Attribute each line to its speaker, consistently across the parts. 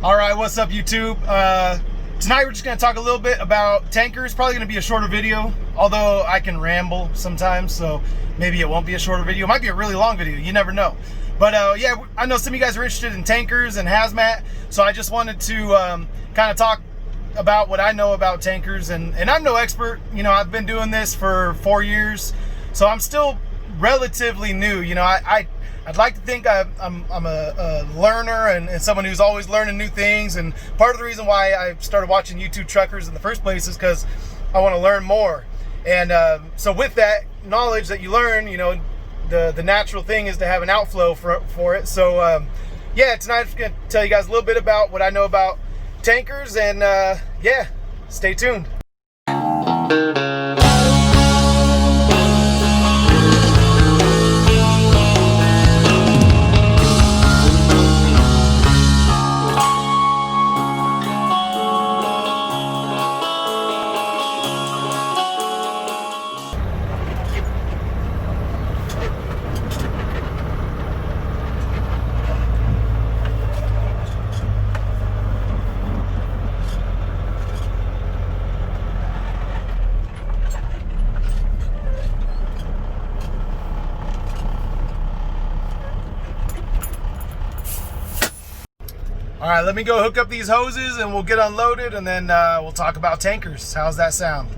Speaker 1: Alright, what's up YouTube? Tonight we're just going to talk a little bit about tankers. Probably going to be a shorter video, although I can ramble sometimes, so maybe it won't be a shorter video. It might be a really long video, you never know. But yeah, I know some of you guys are interested in tankers and hazmat, so I just wanted to kind of talk about what I know about tankers. And I'm no expert, you know, I've been doing this for 4 years, so I'm still relatively new. You know, I'd like to think I'm a learner and someone who's always learning new things. And part of the reason why I started watching YouTube truckers in the first place is because I want to learn more. And so with that knowledge that you learn, you know, the natural thing is to have an outflow for it. So yeah, tonight I'm just going to tell you guys a little bit about what I know about tankers. And yeah, stay tuned. All right, let me go hook up these hoses and we'll get unloaded, and then we'll talk about tankers. How's that sound?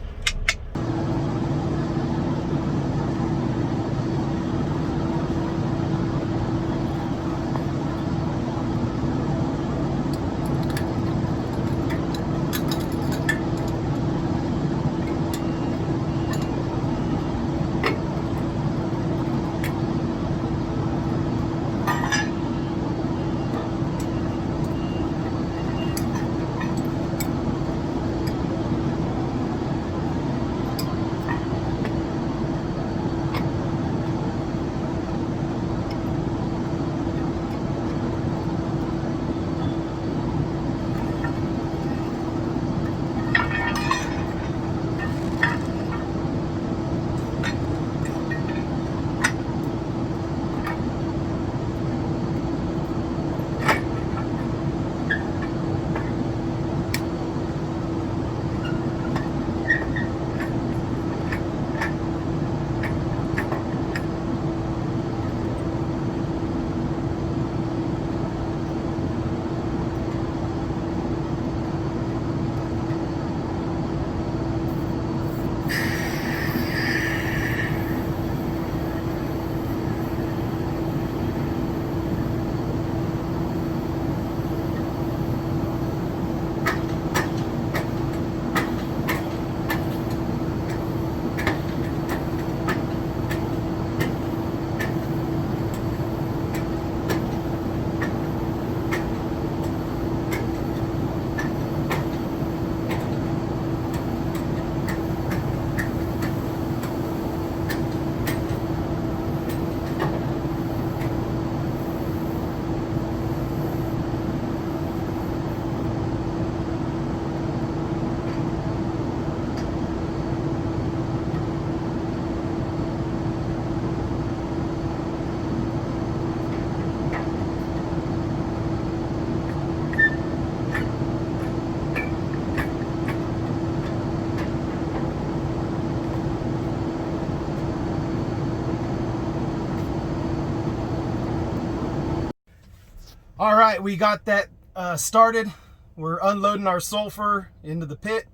Speaker 1: All right, we got that started. We're unloading our sulfur into the pit.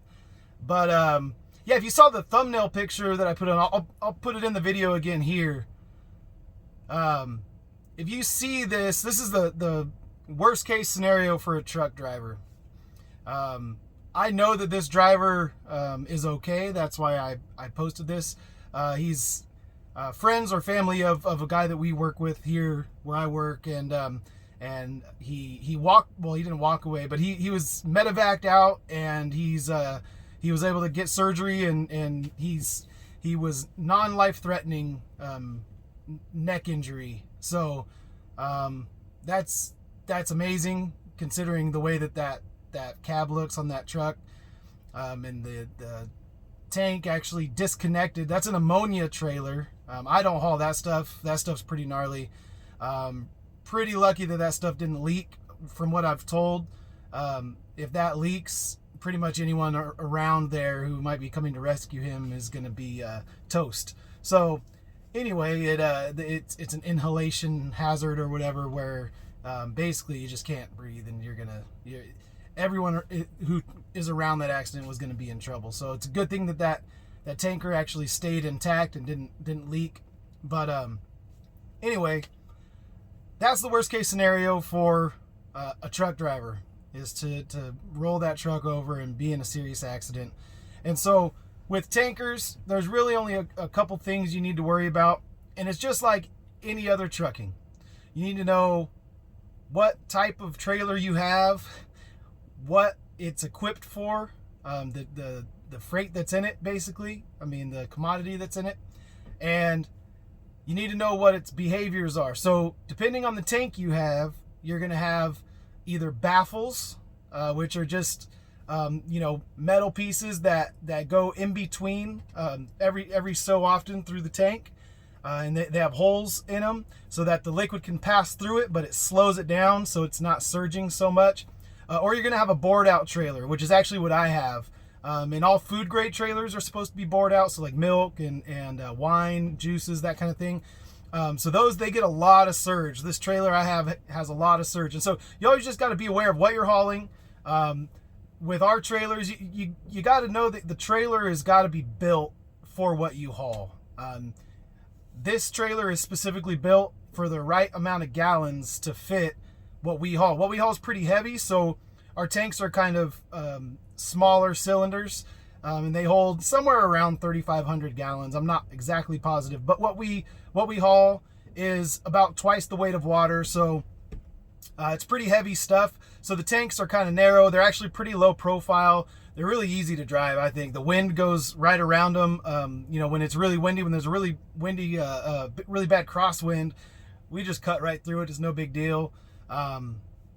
Speaker 1: But yeah, if you saw the thumbnail picture that I put on, I'll put it in the video again here. If you see this, this is the worst case scenario for a truck driver. I know that this driver is okay. That's why I posted this. He's friends or family of a guy that we work with here where I work, and he walked, well, he didn't walk away, but he was medevaced out, and he was able to get surgery, and he was non-life threatening neck injury. So that's amazing considering the way that cab looks on that truck. And the tank actually disconnected. That's an ammonia trailer. I don't haul that stuff. That stuff's pretty gnarly. Pretty lucky that stuff didn't leak from what I've told. If that leaks, pretty much anyone around there who might be coming to rescue him is going to be toast. So anyway, it's an inhalation hazard or whatever, where basically you just can't breathe, and everyone who is around that accident was going to be in trouble. So it's a good thing that tanker actually stayed intact and didn't leak. But anyway, that's the worst case scenario for a truck driver, is to roll that truck over and be in a serious accident. And so with tankers, there's really only a couple things you need to worry about, and it's just like any other trucking. You need to know what type of trailer you have, what it's equipped for, the freight that's in it, basically. I mean, the commodity that's in it. And you need to know what its behaviors are. So depending on the tank you have, you're going to have either baffles, which are just metal pieces that go in between every so often through the tank, and they have holes in them so that the liquid can pass through it, but it slows it down so it's not surging so much. Or you're going to have a bored out trailer, which is actually what I have. And all food grade trailers are supposed to be bored out, so like milk and wine, juices, that kind of thing. So those, they get a lot of surge. This trailer I have has a lot of surge. And so you always just got to be aware of what you're hauling. With our trailers, you got to know that the trailer has got to be built for what you haul. This trailer is specifically built for the right amount of gallons to fit what we haul. What we haul is pretty heavy, so our tanks are kind of smaller cylinders. And they hold somewhere around 3,500 gallons. I'm not exactly positive, but what we haul is about twice the weight of water. So it's pretty heavy stuff. So the tanks are kind of narrow. They're actually pretty low profile. They're really easy to drive, I think. The wind goes right around them. When it's really windy, when there's a really windy, really bad crosswind, we just cut right through it. It's no big deal.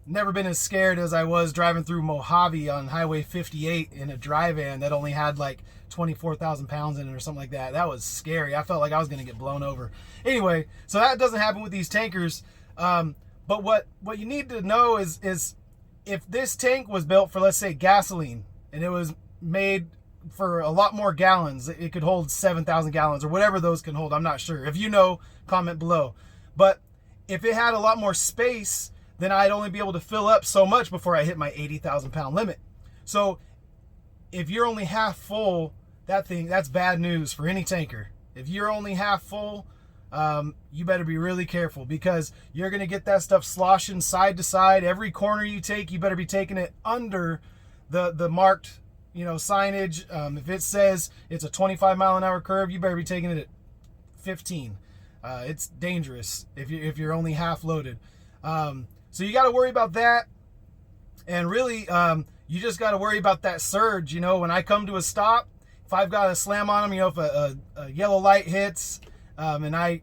Speaker 1: Never been as scared as I was driving through Mojave on Highway 58 in a dry van that only had like 24,000 pounds in it or something like that. That was scary. I felt like I was going to get blown over. Anyway, so that doesn't happen with these tankers. But what you need to know is if this tank was built for, let's say, gasoline, and it was made for a lot more gallons, it could hold 7,000 gallons or whatever those can hold. I'm not sure. If you know, comment below. But if it had a lot more space, then I'd only be able to fill up so much before I hit my 80,000 pound limit. So if you're only half full, that's bad news for any tanker. If you're only half full, you better be really careful, because you're going to get that stuff sloshing side to side. Every corner you take, you better be taking it under the marked signage. If it says it's a 25-mile-an-hour curve, you better be taking it at 15. It's dangerous if you're only half loaded. So you got to worry about that. And really, you just got to worry about that surge. When I come to a stop, if I've got to slam on them, if a yellow light hits, and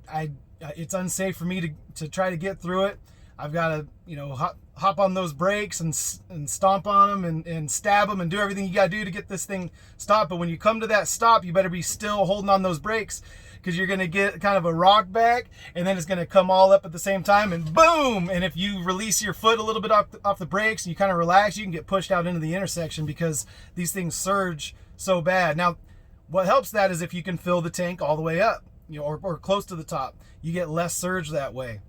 Speaker 1: it's unsafe for me to try to get through it, I've got to, hop on those brakes and stomp on them and stab them and do everything you got to do to get this thing stopped. But when you come to that stop, you better be still holding on those brakes, because you're going to get kind of a rock back, and then it's going to come all up at the same time, and boom! And if you release your foot a little bit off the brakes and you kind of relax, you can get pushed out into the intersection, because these things surge so bad. Now, what helps that is if you can fill the tank all the way up, or close to the top. You get less surge that way.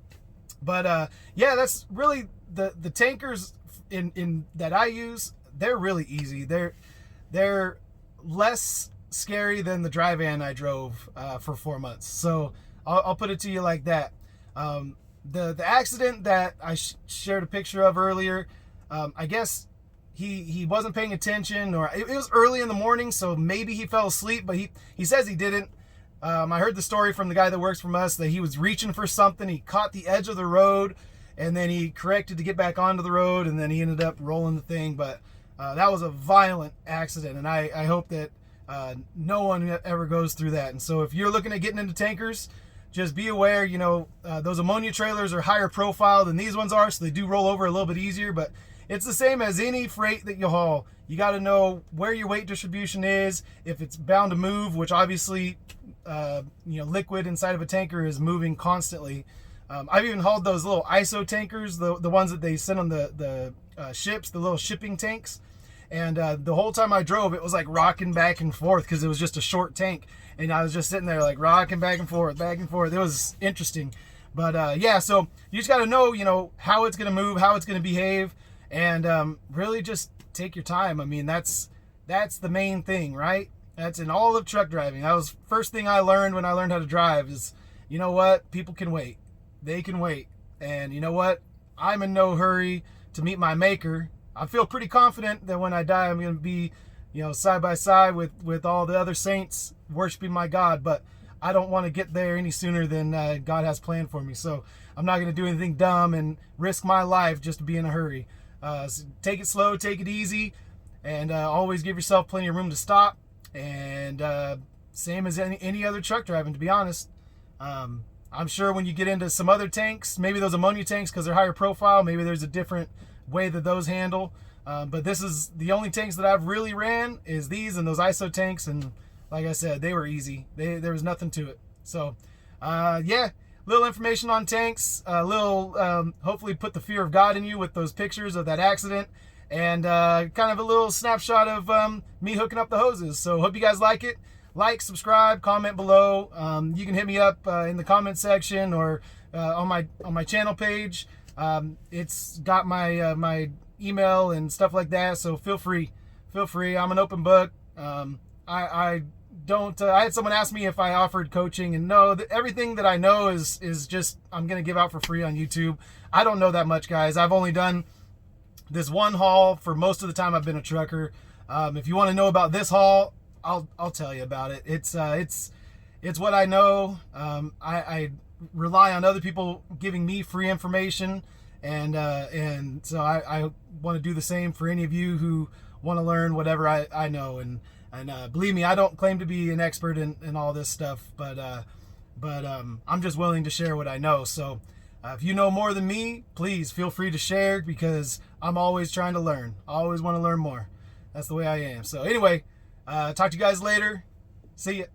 Speaker 1: But yeah, that's really the tankers in that I use. They're really easy. They're less scary than the dry van I drove for 4 months. So I'll put it to you like that. The accident that I shared a picture of earlier, I guess he wasn't paying attention, or it was early in the morning, so maybe he fell asleep, but he says he didn't. I heard the story from the guy that works for us that he was reaching for something. He caught the edge of the road, and then he corrected to get back onto the road, and then he ended up rolling the thing. But that was a violent accident, and I hope that no one ever goes through that. And so if you're looking at getting into tankers, just be aware, those ammonia trailers are higher profile than these ones are, so they do roll over a little bit easier. But it's the same as any freight that you haul. You got to know where your weight distribution is, if it's bound to move, which obviously, liquid inside of a tanker is moving constantly. I've even hauled those little ISO tankers, the ones that they send on the ships, the little shipping tanks. And the whole time I drove, it was like rocking back and forth because it was just a short tank. And I was just sitting there like rocking back and forth, back and forth. It was interesting. But yeah, so you just got to know, how it's going to move, how it's going to behave, and really just take your time. I mean, that's the main thing, right? That's in all of truck driving. That was first thing I learned when I learned how to drive is, you know what? People can wait. They can wait. And you know what? I'm in no hurry to meet my maker. I feel pretty confident that when I die, I'm going to be, side by side with all the other saints worshiping my God. But I don't want to get there any sooner than God has planned for me. So I'm not going to do anything dumb and risk my life just to be in a hurry. So take it slow, take it easy, and always give yourself plenty of room to stop. And same as any other truck driving, to be honest. I'm sure when you get into some other tanks, maybe those ammonia tanks because they're higher profile, maybe there's a different way that those handle. But this is the only tanks that I've really ran is these and those ISO tanks. And like I said, they were easy. There was nothing to it. So yeah, little information on tanks, hopefully put the fear of God in you with those pictures of that accident. And kind of a little snapshot of me hooking up the hoses. So hope you guys like it. Like, subscribe, comment below. You can hit me up in the comment section or on my channel page. It's got my my email and stuff like that. So feel free. I'm an open book. I don't. I had someone ask me if I offered coaching, and no. Everything that I know is just I'm gonna give out for free on YouTube. I don't know that much, guys. I've only done this one haul for most of the time I've been a trucker. If you want to know about this haul, I'll tell you about it. It's what I know. I rely on other people giving me free information, and so I want to do the same for any of you who want to learn whatever I know. And believe me, I don't claim to be an expert in all this stuff, but I'm just willing to share what I know. So if you know more than me, please feel free to share because I'm always trying to learn. I always want to learn more. That's the way I am. So anyway, talk to you guys later. See ya.